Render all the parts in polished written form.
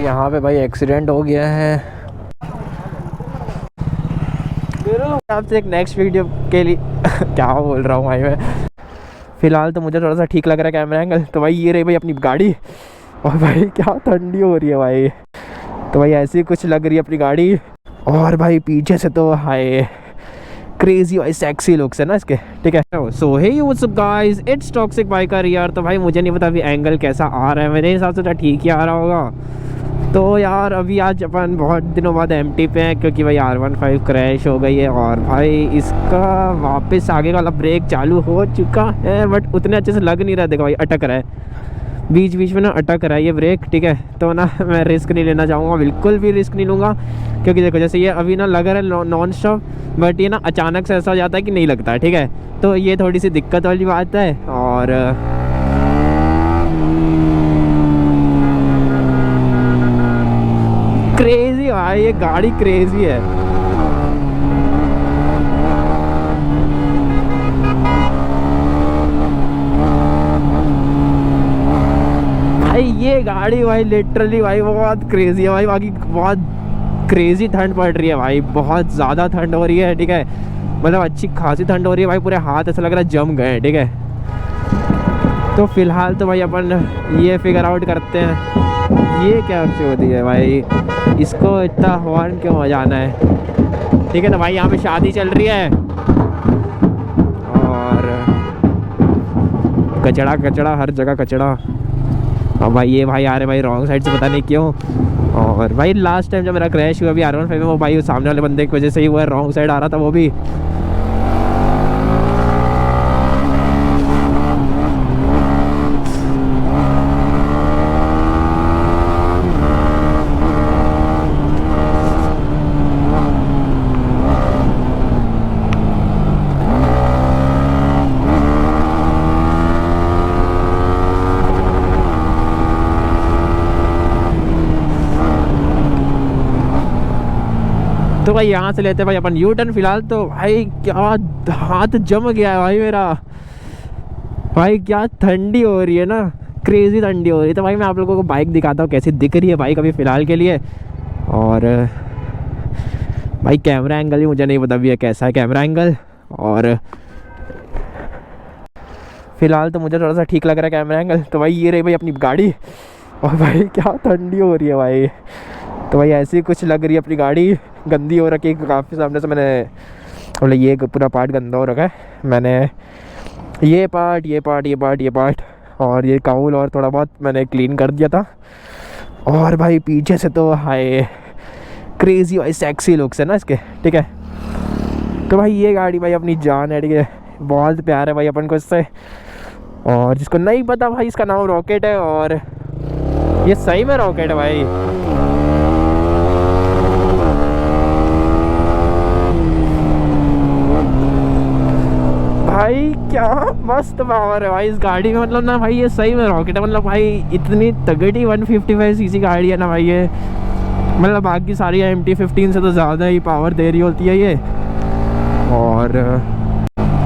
यहाँ पे भाई एक्सीडेंट हो गया है। आपसे एक नेक्स्ट वीडियो के लिए क्या बोल रहा हूँ भाई मैं। फिलहाल तो मुझे थोड़ा सा ठीक लग रहा है कैमरा एंगल। तो भाई ये रही भाई अपनी गाड़ी, और भाई क्या ठंडी हो रही है भाई। तो भाई ऐसी कुछ लग रही है अपनी गाड़ी। और भाई पीछे से तो हाय क्रेजी भाई सेक्सी लुक्स है ना इसके, ठीक है। So hey what's up guys, it's toxic biker यार। तो भाई मुझे नहीं पता अभी एंगल कैसा आ रहा है, मेरे हिसाब से तो ठीक ही आ रहा होगा। तो यार अभी आज अपन बहुत दिनों बाद एमटी पे हैं, क्योंकि भाई R15 क्रैश हो गई है। और भाई इसका वापस आगे वाला ब्रेक चालू हो चुका है, बट उतने अच्छे से लग नहीं रहा। देखो भाई अटक रहा है, बीच बीच में ना अटक रहा है ये ब्रेक, ठीक है। तो ना मैं रिस्क नहीं लेना चाहूँगा, बिल्कुल भी रिस्क नहीं लूँगा। क्योंकि देखो जैसे ये अभी ना लग रहा है नॉन स्टॉप, बट ये ना अचानक से ऐसा हो जाता है कि नहीं लगता है, ठीक है। तो ये थोड़ी सी दिक्कत वाली बात है। और क्रेजी भाई ये गाड़ी क्रेजी है। भाई ये गाड़ी भाई लिटरली भाई बहुत क्रेजी है भाई। बाकी बहुत क्रेजी ठंड पड़ रही है भाई, बहुत ज़्यादा ठंड हो रही है, ठीक है। मतलब अच्छी खासी ठंड हो रही है भाई, पूरे हाथ ऐसा लग रहा है जम गए, ठीक है। तो फिलहाल तो भाई अपन ये फिगर आउट करते हैं ये क्या होती है भाई, इसको इतना हॉर्न क्यों बजाना है, ठीक है ना भाई। यहाँ पे शादी चल रही है और कचड़ा कचड़ा हर जगह कचड़ा। अब भाई ये भाई आ रहे भाई रॉन्ग साइड से, पता नहीं क्यों। और भाई लास्ट टाइम जब मेरा क्रैश हुआ अभी R15 में, वो भाई सामने वाले बंदे की वजह से ही वो रॉन्ग साइड आ रहा था वो भी। तो भाई यहाँ से लेते हैं भाई अपन यू टर्न। फिलहाल तो भाई क्या हाथ जम गया है भाई मेरा। भाई क्या ठंडी हो रही है ना, क्रेजी ठंडी हो रही है। तो भाई मैं आप लोगों को बाइक दिखाता हूँ कैसी दिख रही है बाइक अभी फ़िलहाल के लिए। और भाई कैमरा एंगल ही मुझे नहीं पता भी है कैसा है कैमरा एंगल। और फ़िलहाल तो मुझे थोड़ा सा ठीक लग रहा है कैमरा एंगल। तो भाई ये रही भाई अपनी गाड़ी, और भाई क्या ठंडी हो रही है भाई। तो भाई ऐसी कुछ लग रही है अपनी गाड़ी, गंदी हो रखी है काफ़ी। सामने से मैंने मतलब ये पूरा पार्ट गंदा हो रखा है, मैंने ये पार्ट और ये काउल और थोड़ा बहुत मैंने क्लीन कर दिया था। और भाई पीछे से तो हाय क्रेजी भाई सेक्सी लुक्स है ना इसके, ठीक है। तो भाई ये गाड़ी भाई अपनी जान है, ठीक है। बहुत प्यार है भाई अपन को इससे। और जिसको नहीं पता भाई इसका नाम रॉकेट है, और ये सही में रॉकेट है भाई। भाई क्या मस्त पावर है भाई इस गाड़ी में, मतलब ना भाई ये सही में रॉकेट है। मतलब भाई इतनी तगड़ी 155 सीसी गाड़ी है ना भाई ये, मतलब बाकी सारी MT-15 से तो ज़्यादा ही पावर दे रही होती है ये। और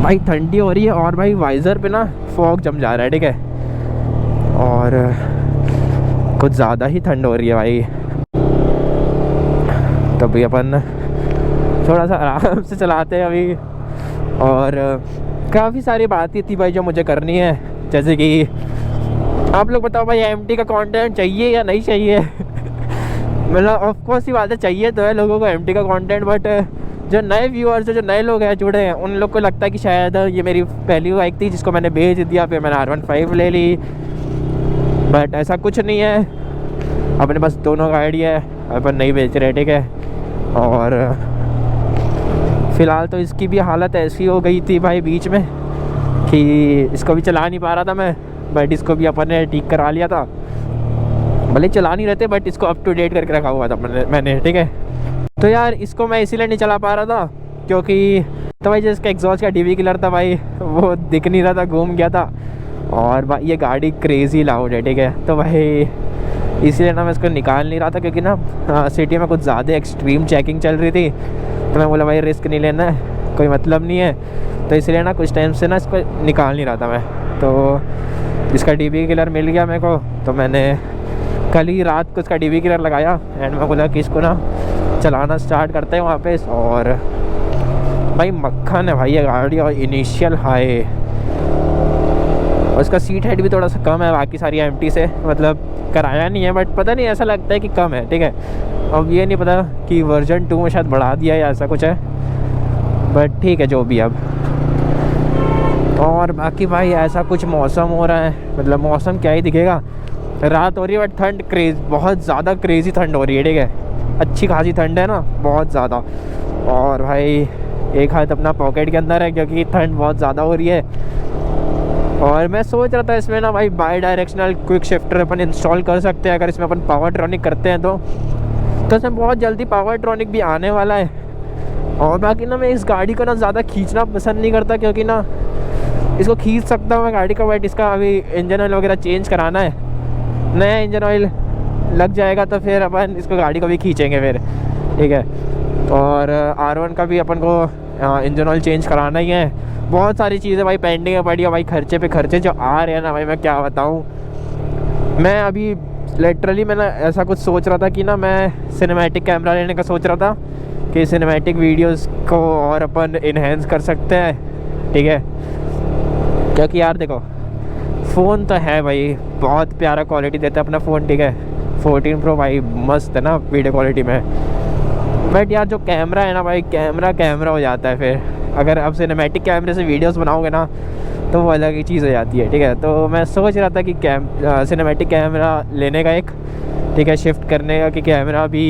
भाई ठंडी हो रही है, और भाई वाइज़र पे ना फॉग जम जा रहा है, ठीक है। और कुछ ज़्यादा ही ठंड हो रही है भाई। तो भाई अपन थोड़ा सा आराम से चलाते हैं अभी। और काफ़ी सारी बातें थी भाई जो मुझे करनी है, जैसे कि आप लोग बताओ भाई MT का कंटेंट चाहिए या नहीं चाहिए। मतलब ऑफकोर्स ही बात है, चाहिए तो है लोगों को MT का कंटेंट, बट जो नए व्यूअर्स है, जो नए लोग हैं जुड़े हैं, उन लोग को लगता है कि शायद ये मेरी पहली बाइक थी जिसको मैंने बेच दिया, फिर मैंने R15 ले ली। बट ऐसा कुछ नहीं है, अपने पास दोनों गाड़ी है, अपन नहीं बेच रहे, ठीक है। और फ़िलहाल तो इसकी भी हालत ऐसी हो गई थी भाई बीच में कि इसको भी चला नहीं पा रहा था मैं, बट इसको भी अपन ने ठीक करा लिया था। भले चला नहीं रहते बट इसको अप टू डेट करके रखा हुआ था मैंने, ठीक है। तो यार इसको मैं इसीलिए नहीं चला पा रहा था क्योंकि तो भाई जिसका एग्जॉस्ट का DB किलर था भाई वो दिख नहीं रहा था, घूम गया था। और भाई ये गाड़ी क्रेज़ी लाउड है, ठीक है। तो भाई इसलिए ना मैं इसको निकाल नहीं रहा था, क्योंकि ना सिटी में कुछ ज़्यादा एक्सट्रीम चेकिंग चल रही थी। तो मैं बोला भाई रिस्क नहीं लेना है, कोई मतलब नहीं है। तो इसलिए ना कुछ टाइम से ना इसको निकाल नहीं रहा था मैं। तो इसका DB किलर मिल गया मेरे को, तो मैंने कल ही रात को इसका डीवी किलर लगाया एंड मैं बोला कि इसको ना चलाना स्टार्ट करते हैं वहाँ पे। और भाई मक्खन है भाई ये गाड़ी, और इनिशियल हाई, और इसका सीट हाइट भी थोड़ा सा कम है बाकी सारी एमटी से, मतलब कराया नहीं है बट पता नहीं ऐसा लगता है कि कम है, ठीक है। अब ये नहीं पता कि वर्जन 2 में शायद बढ़ा दिया या ऐसा कुछ है, बट ठीक है जो भी अब। और बाकी भाई ऐसा कुछ मौसम हो रहा है, मतलब मौसम क्या ही दिखेगा, रात हो रही है बट ठंड बहुत ज़्यादा क्रेज़ी ठंड हो रही है, ठीक है। अच्छी खासी ठंड है ना, बहुत ज़्यादा। और भाई एक हाथ अपना पॉकेट के अंदर है क्योंकि ठंड बहुत ज़्यादा हो रही है। और मैं सोच रहा था इसमें ना भाई by directional quick shifter upon install कर सकते हैं अगर इसमें अपन पावर ट्रॉनिक करते हैं तो इसमें बहुत जल्दी पावर ट्रॉनिक भी आने वाला है। और बाकी ना मैं इस गाड़ी को ना ज़्यादा खींचना पसंद नहीं करता क्योंकि ना इसको खींच सकता हूँ मैं गाड़ी का, बट इसका अभी इंजन ऑयल वगैरह चेंज कराना है, नया इंजन ऑयल लग जाएगा तो फिर अपन इसको गाड़ी को भी खींचेंगे फिर, ठीक है। और R1 का भी अपन को इंजन ऑयल चेंज कराना ही है। बहुत सारी चीज़ें भाई पेंडिंग है पड़ी है भाई, खर्चे पे खर्चे जो आ रहे हैं ना भाई, मैं क्या बताऊँ। मैं अभी लिटरली मैंने ऐसा कुछ सोच रहा था कि ना मैं सिनेमैटिक कैमरा लेने का सोच रहा था कि सिनेमैटिक वीडियोस को और अपन इन्हेंस कर सकते हैं, ठीक है। क्योंकि यार देखो फ़ोन तो है भाई, बहुत प्यारा क्वालिटी देता है अपना फ़ोन, ठीक है। 14 Pro भाई मस्त है ना वीडियो क्वालिटी में, बट यार जो कैमरा है ना भाई, कैमरा हो जाता है फिर। अगर आप सिनेमैटिक कैमरे से वीडियोस बनाओगे ना तो वो अलग ही चीज़ हो जाती है, ठीक है। तो मैं सोच रहा था कि सिनेमैटिक कैमरा लेने का एक, ठीक है, शिफ्ट करने का कि कैमरा भी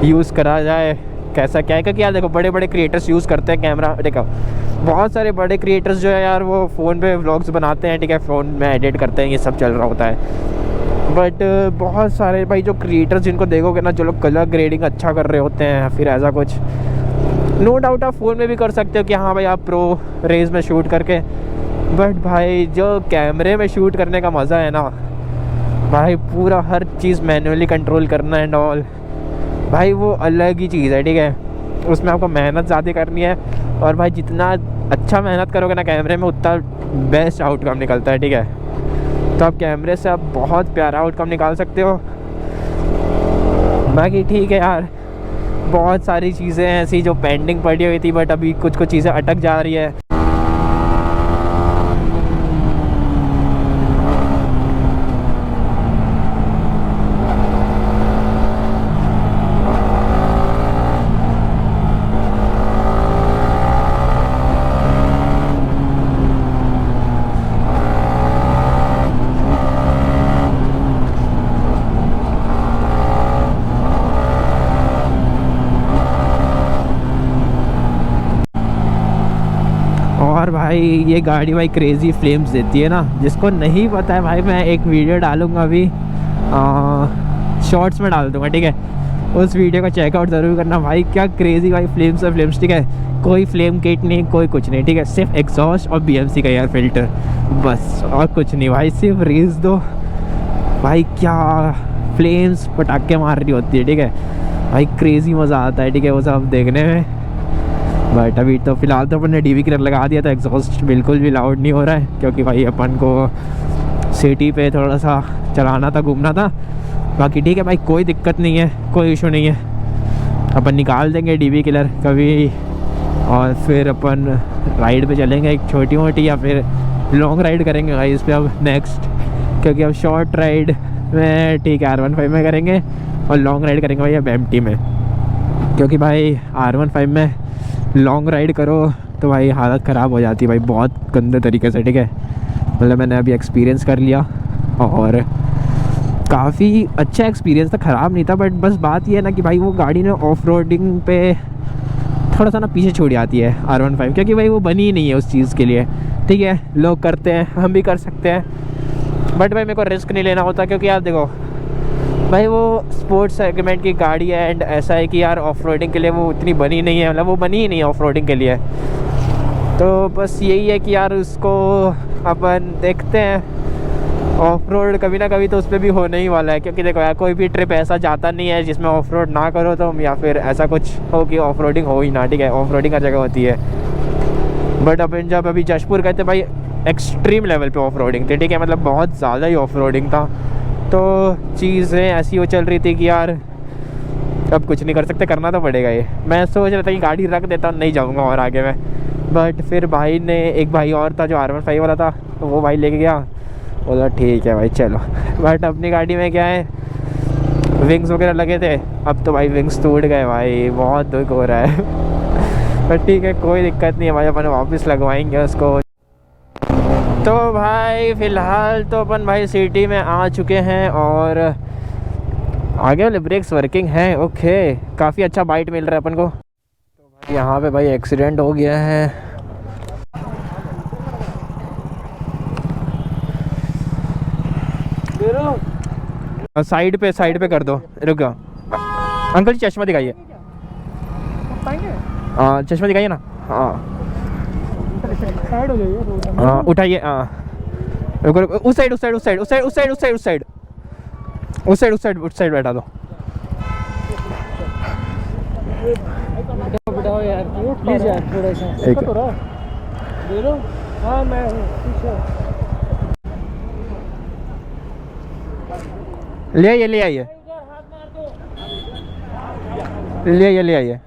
यूज़ करा जाए, कैसा क्या है। क्योंकि यार देखो बड़े बड़े क्रिएटर्स यूज़ करते हैं कैमरा, देखो बहुत सारे बड़े क्रिएटर्स जो है यार वो फ़ोन पे व्लॉग्स बनाते हैं, ठीक है, फ़ोन में एडिट करते हैं, ये सब चल रहा होता है। बट बहुत सारे भाई जो क्रिएटर्स जिनको देखोगे ना, जो लोग कलर ग्रेडिंग अच्छा कर रहे होते हैं, फिर ऐसा कुछ नो डाउट आप फ़ोन में भी कर सकते हो कि हाँ भाई आप प्रो रेज में शूट करके, बट भाई जो कैमरे में शूट करने का मज़ा है ना भाई, पूरा हर चीज़ मैन्युअली कंट्रोल करना एंड ऑल, भाई वो अलग ही चीज़ है, ठीक है। उसमें आपको मेहनत ज़्यादा करनी है, और भाई जितना अच्छा मेहनत करोगे ना कैमरे में उतना बेस्ट आउटकम निकलता है, ठीक है। तो आप कैमरे से आप बहुत प्यारा आउटकम निकाल सकते हो। बाकी ठीक है यार, बहुत सारी चीज़ें ऐसी जो पेंडिंग पड़ी हुई थी, बट अभी कुछ चीज़ें अटक जा रही है। और भाई ये गाड़ी भाई क्रेज़ी फ्लेम्स देती है ना, जिसको नहीं पता है भाई मैं एक वीडियो डालूंगा अभी, शॉर्ट्स में डाल दूंगा, ठीक है। उस वीडियो का चेकआउट ज़रूर करना भाई, क्या क्रेज़ी भाई फ्लेम्स है फ्लेम्स, ठीक है। कोई फ्लेम किट नहीं, कोई कुछ नहीं, ठीक है। सिर्फ एग्जॉस्ट और BMC का एयर फिल्टर, बस और कुछ नहीं भाई, सिर्फ रेस दो भाई, क्या फ्लेम्स पटाखे मार रही होती है, ठीक है भाई। क्रेज़ी मज़ा आता है, ठीक है, वो सब देखने में। बट अभी तो फ़िलहाल तो अपन ने DV किलर लगा दिया था, एग्जॉस्ट बिल्कुल भी लाउड नहीं हो रहा है क्योंकि भाई अपन को सिटी पे थोड़ा सा चलाना था, घूमना था। बाकी ठीक है भाई, कोई दिक्कत नहीं है, कोई इशू नहीं है, अपन निकाल देंगे DV किलर कभी, और फिर अपन राइड पे चलेंगे एक छोटी मोटी, या फिर लॉन्ग राइड करेंगे भाई इस पर अब नेक्स्ट। क्योंकि अब शॉर्ट राइड में ठीक है R15 में करेंगे, और लॉन्ग राइड करेंगे भाई अब MT में। क्योंकि भाई R15 में लॉन्ग राइड करो तो भाई हालत ख़राब हो जाती है भाई, बहुत गंदे तरीके से, ठीक है। मतलब मैंने अभी एक्सपीरियंस कर लिया और काफ़ी अच्छा एक्सपीरियंस था, ख़राब नहीं था। बट बस बात ये है ना कि भाई वो गाड़ी ने ऑफ रोडिंग पे थोड़ा सा ना पीछे छोड़ जाती है R15, क्योंकि भाई वो बनी ही नहीं है उस चीज़ के लिए, ठीक है। लोग करते हैं, हम भी कर सकते हैं, बट भाई मेरे को रिस्क नहीं लेना होता। क्योंकि यार देखो भाई वो स्पोर्ट्स सेगमेंट की गाड़ी है, एंड ऐसा है कि यार ऑफ रोडिंग के लिए वो उतनी बनी नहीं है, मतलब वो बनी ही नहीं है ऑफ रोडिंग के लिए। तो बस यही है कि यार उसको अपन देखते हैं, ऑफ रोड कभी ना कभी तो उस पर भी होने ही वाला है। क्योंकि देखो यार कोई भी ट्रिप ऐसा जाता नहीं है जिसमें ऑफ रोड ना करो तुम, या फिर ऐसा कुछ हो कि ऑफ रोडिंग हो ही ना, ठीक है। ऑफ रोडिंग हर जगह होती है, बट अपन जब अभी जशपुर गए थे भाई एक्सट्रीम लेवल पे ऑफ रोडिंग थी, ठीक है। मतलब बहुत ज़्यादा ही ऑफ रोडिंग था, तो चीज़ें ऐसी वो चल रही थी कि यार अब कुछ नहीं कर सकते, करना तो पड़ेगा ये। मैं सोच रहा था कि गाड़ी रख देता, नहीं जाऊँगा और आगे मैं, बट फिर भाई ने, एक भाई और था जो R15 वाला था, तो वो भाई लेके गया, बोला ठीक है भाई चलो। बट अपनी गाड़ी में क्या है, विंग्स वगैरह लगे थे, अब तो भाई विंग्स टूट गए भाई, बहुत दुख हो रहा है। पर ठीक है, कोई दिक्कत नहीं है भाई, अपन वापस लगवाएंगे उसको। तो भाई फ़िलहाल तो अपन भाई सिटी में आ चुके हैं और आगे वाले ब्रेक्स वर्किंग हैं, ओके, काफ़ी अच्छा बाइट मिल रहा है अपन को। तो यहाँ पे भाई एक्सीडेंट हो गया है, साइड पे कर दो, रुक जाओ। अंकल जी चश्मा दिखाइए, हाँ चश्मा दिखाइए ना, हाँ साइड हो जाइए, हाँ उठाइए, हाँ रुको रुको, उस साइड बैठा दो। बिठाओ यार प्लीज यार, थोड़ा सा एक तो रहा दे लो। हाँ मैं हूँ पीछे। ले आइए ले आइए ले आइए।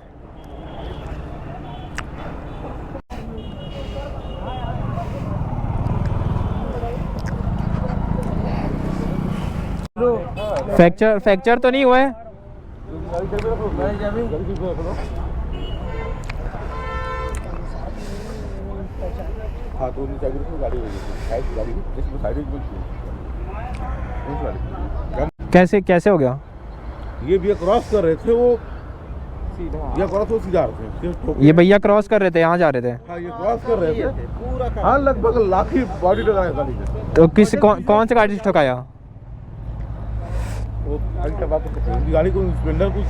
फ्रैक्चर तो नहीं हुआ है? हाँ तो गाड़ी कैसे हो गया? ये भैया क्रॉस कर रहे थे, वो ये क्रॉस हो सीधा रहे थे, ये भैया क्रॉस कर रहे थे, यहाँ जा रहे थे। हाँ ये क्रॉस कर रहे थे पूरा, हाँ लगभग लाखी बॉडी टकराया गाड़ी से। तो कौन से गाड़ी से ठुकाया? वो गाड़ी को स्प्लेंडर को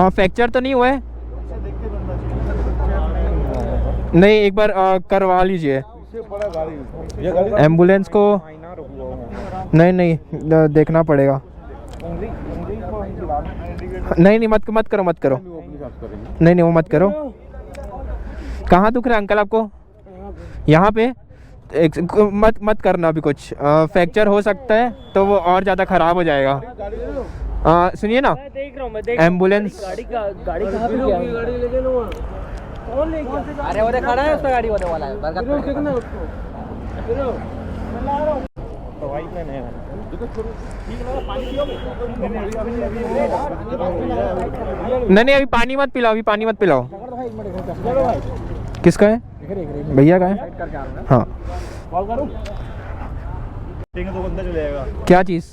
फ्रैक्चर तो नहीं हुआ है? नहीं, एक बार करवा लीजिए एम्बुलेंस को। नहीं देखना पड़ेगा। नहीं मत करो। नहीं वो मत करो। कहाँ दुख रहा है अंकल आपको? यहाँ पे मत करना अभी कुछ, फ्रैक्चर हो सकता है तो वो और ज़्यादा ख़राब हो जाएगा। सुनिए ना, एम्बुलेंस गाड़ी कहाँ पे गया? गाड़ी लेके लो, कौन ले गया? अरे वो खड़ा है, उसका गाड़ी वाला है, बरगद देखना उसको। मैं ला रहा हूं तो भाई में नहीं नहीं अभी पानी मत पिलाओ। किसका है? भैया का है? हाँ तो बंदा चले जाएगा। क्या चीज़?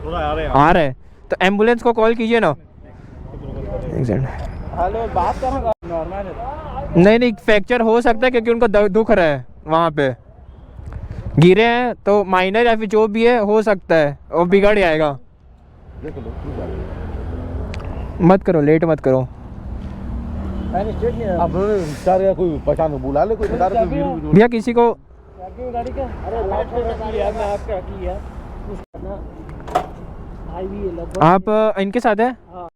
आ रहा है तो एम्बुलेंस को कॉल कीजिए ना। हेलो, बात करना नॉर्मल है। नहीं फ्रैक्चर हो सकता है क्योंकि उनको दुख रहा है, वहाँ पे गिरे हैं, तो माइनर या फिर जो भी है हो सकता है और बिगड़ जाएगा। मत करो, लेट मत करो। अब कोई पहचान बुला ले, कोई बता रहे भैया किसी को। गाड़ी का अरे लाइट पे रखी यार, मैं आपका रखी यार भाई भी लगभग। आप इनके साथ है? हाँ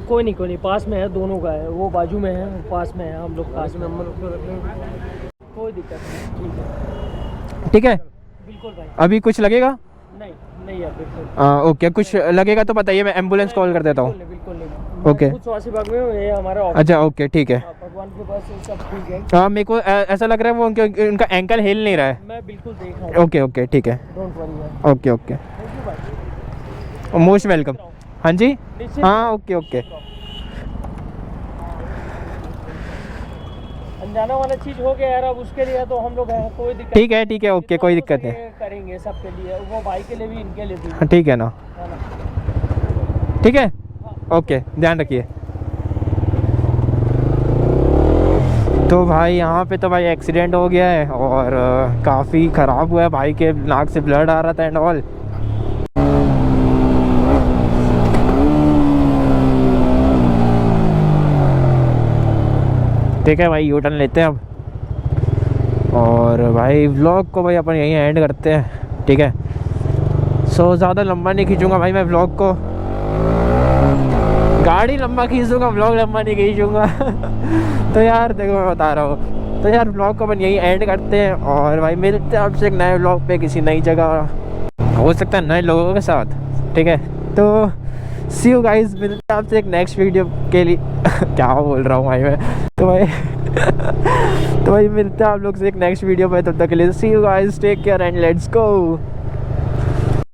कोई नहीं पास में है, दोनों का है, वो बाजू में है, पास में है, हम लोग पास में। कोई दिक्कत नहीं, ठीक है बिल्कुल भाई। अभी कुछ लगेगा? नहीं यार बिल्कुल। ओके, कुछ लगेगा तो बताइए, मैं एम्बुलेंस कॉल कर देता हूँ। बिल्कुल नहीं। ओके स्वास्थ्य विभाग में ये हमारा ऑफिस। अच्छा ओके ठीक है। भगवान के पास सब ठीक है। हाँ मेरे को ऐसा लग रहा है वो उनका एंकल हिल नहीं रहा है। मैं बिल्कुल देख रहा हूँ। ओके ठीक है, don't worry. Okay most welcome. हाँ जी, हाँ ओके। अनजाना वाला चीज हो गया यार, अब उसके लिए तो हम लोग हैं, कोई दिक्कत। ठीक है ओके, कोई दिक्कत नहीं, करेंगे सबके लिए, वो भाई के लिए भी, इनके लिए भी। ठीक है ना, ठीक है ओके, ध्यान रखिए। तो भाई यहाँ पे तो भाई एक्सीडेंट हो गया है और काफ़ी ख़राब हुआ है, भाई के नाक से ब्लड आ रहा था एंड ऑल। ठीक है भाई, यू टर्न लेते हैं अब और भाई व्लॉग को भाई अपन यहीं एंड करते हैं, ठीक है। सो ज़्यादा लंबा नहीं खींचूंगा भाई मैं व्लॉग को, गाड़ी लंबा खींचूंगा, व्लॉग लंबा नहीं खींचूंगा। तो यार देखो मैं बता रहा हूँ, तो यार व्लॉग को अपन यही एंड करते हैं और भाई मिलते हैं आपसे एक नए व्लॉग पे किसी नई जगह, हो सकता है नए लोगों के साथ, ठीक है। तो सी यू गाइस, मिलते हैं आपसे एक नेक्स्ट वीडियो के लिए क्या बोल रहा हूँ भाई मैं, तो भाई तो भाई मिलते हैं आप लोग से एक नेक्स्ट वीडियो पे, तब तक के लिए see you guys, take care and let's go.